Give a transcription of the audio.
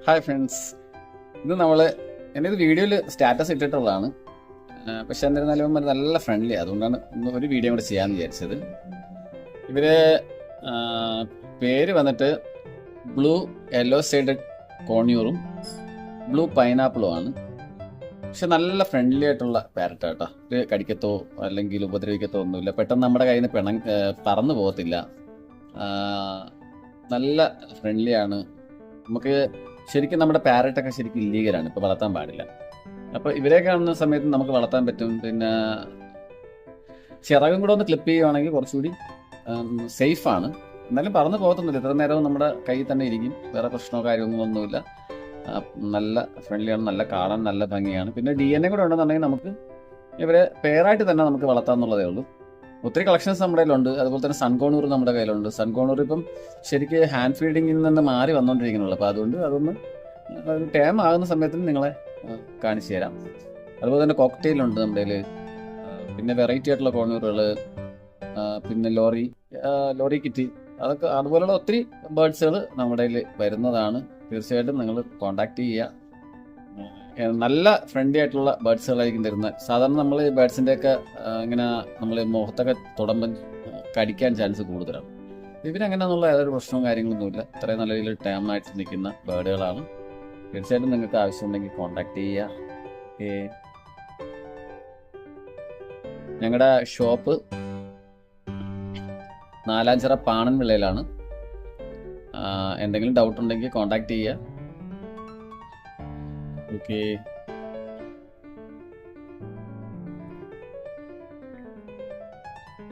Hi friends, ഇത് നമ്മൾ എൻ്റെ വീഡിയോയിൽ സ്റ്റാറ്റസ് ഇട്ടിട്ടുള്ളതാണ്. പക്ഷെ എന്നിരുന്നാലും ഇവന്മാർ നല്ല ഫ്രണ്ട്ലി, അതുകൊണ്ടാണ് ഇന്ന് ഒരു വീഡിയോ കൂടെ ചെയ്യാമെന്ന് വിചാരിച്ചത്. ഇവര് പേര് വന്നിട്ട് ബ്ലൂ യെല്ലോ സൈഡഡ് കോണിയൂറും ബ്ലൂ പൈനാപ്പിളും ആണ്. പക്ഷെ നല്ല ഫ്രണ്ട്ലി ആയിട്ടുള്ള പാരറ്റ് കേട്ടോ. ഇത് കടിക്കത്തോ അല്ലെങ്കിൽ ഉപദ്രവിക്കത്തോ ഒന്നുമില്ല. പെട്ടെന്ന് നമ്മുടെ കയ്യിൽ നിന്ന് പറന്നു പോകത്തില്ല. നല്ല ഫ്രണ്ട്ലി ആണ്. നമുക്ക് ശരിക്കും നമ്മുടെ പാരറ്റൊക്കെ ശരിക്കും ഇല്ലീഗലാണ്, ഇപ്പോൾ വളർത്താൻ പാടില്ല. അപ്പോൾ ഇവരെ കാണുന്ന സമയത്ത് നമുക്ക് വളർത്താൻ പറ്റും. പിന്നെ ചിറകും കൂടെ ഒന്ന് ക്ലിപ്പ് ചെയ്യുവാണെങ്കിൽ കുറച്ചുകൂടി സേഫാണ്. എന്നാലും പറന്ന് പോകത്തൊന്നുമില്ല, ഇത്ര നേരവും നമ്മുടെ കയ്യിൽ തന്നെ ഇരിക്കും. വേറെ പ്രശ്നമോ കാര്യമൊന്നുമില്ല. നല്ല ഫ്രണ്ട്ലിയാണ്, നല്ല കാണാൻ നല്ല ഭംഗിയാണ്. പിന്നെ DNA കൂടെ ഉണ്ടെന്നുണ്ടെങ്കിൽ നമുക്ക് ഇവരെ പേരായിട്ട് തന്നെ നമുക്ക് വളർത്താമെന്നുള്ളതേ ഉള്ളൂ. ഒത്തിരി കളക്ഷൻസ് നമ്മുടെ കയ്യിലുണ്ട്. അതുപോലെ തന്നെ സൺകോണൂർ നമ്മുടെ കയ്യിലുണ്ട്. സൺകോണൂർ ഇപ്പം ശരിക്കും ഹാൻഡ് ഫീഡിങ്ങിൽ നിന്ന് മാറി വന്നുകൊണ്ടിരിക്കുന്നുള്ളൂ. അപ്പോൾ അതുകൊണ്ട് അതൊന്ന് ഒരു ടൈം ആകുന്ന സമയത്തിന് നിങ്ങളെ കാണിച്ചു തരാം. അതുപോലെ തന്നെ കോക്ടെയിലുണ്ട് നമ്മുടെ കയ്യിൽ. പിന്നെ വെറൈറ്റി ആയിട്ടുള്ള കോണൂറുകൾ, പിന്നെ ലോറി കിറ്റി, അതൊക്കെ അതുപോലുള്ള ഒത്തിരി ബേർഡ്സുകൾ നമ്മുടെ കയ്യിൽ വരുന്നതാണ്. തീർച്ചയായിട്ടും നിങ്ങൾ കോണ്ടാക്ട് ചെയ്യുക. നല്ല ഫ്രണ്ട്ലി ആയിട്ടുള്ള ബേർഡ്സുകളായിരിക്കും തരുന്നത്. സാധാരണ നമ്മൾ ഈ ബേർഡ്സിൻ്റെയൊക്കെ ഇങ്ങനെ നമ്മൾ മുഖത്തൊക്കെ തൊടുമ്പം കടിക്കാൻ ചാൻസ് കൂടുതലാണ്. ഇവരങ്ങനെയുള്ള ഏതൊരു പ്രശ്നവും കാര്യങ്ങളൊന്നുമില്ല. ഇത്രയും നല്ല രീതിയിൽ ടൈമായിട്ട് നിൽക്കുന്ന ബേർഡുകളാണ്. തീർച്ചയായിട്ടും നിങ്ങൾക്ക് ആവശ്യമുണ്ടെങ്കിൽ കോണ്ടാക്ട് ചെയ്യുക. ഞങ്ങളുടെ ഷോപ്പ് നാലാഞ്ചിറ പാണൻ വിളയിലാണ്. എന്തെങ്കിലും ഡൗട്ട് ഉണ്ടെങ്കിൽ കോണ്ടാക്ട് ചെയ്യുക. ഓക്കെ.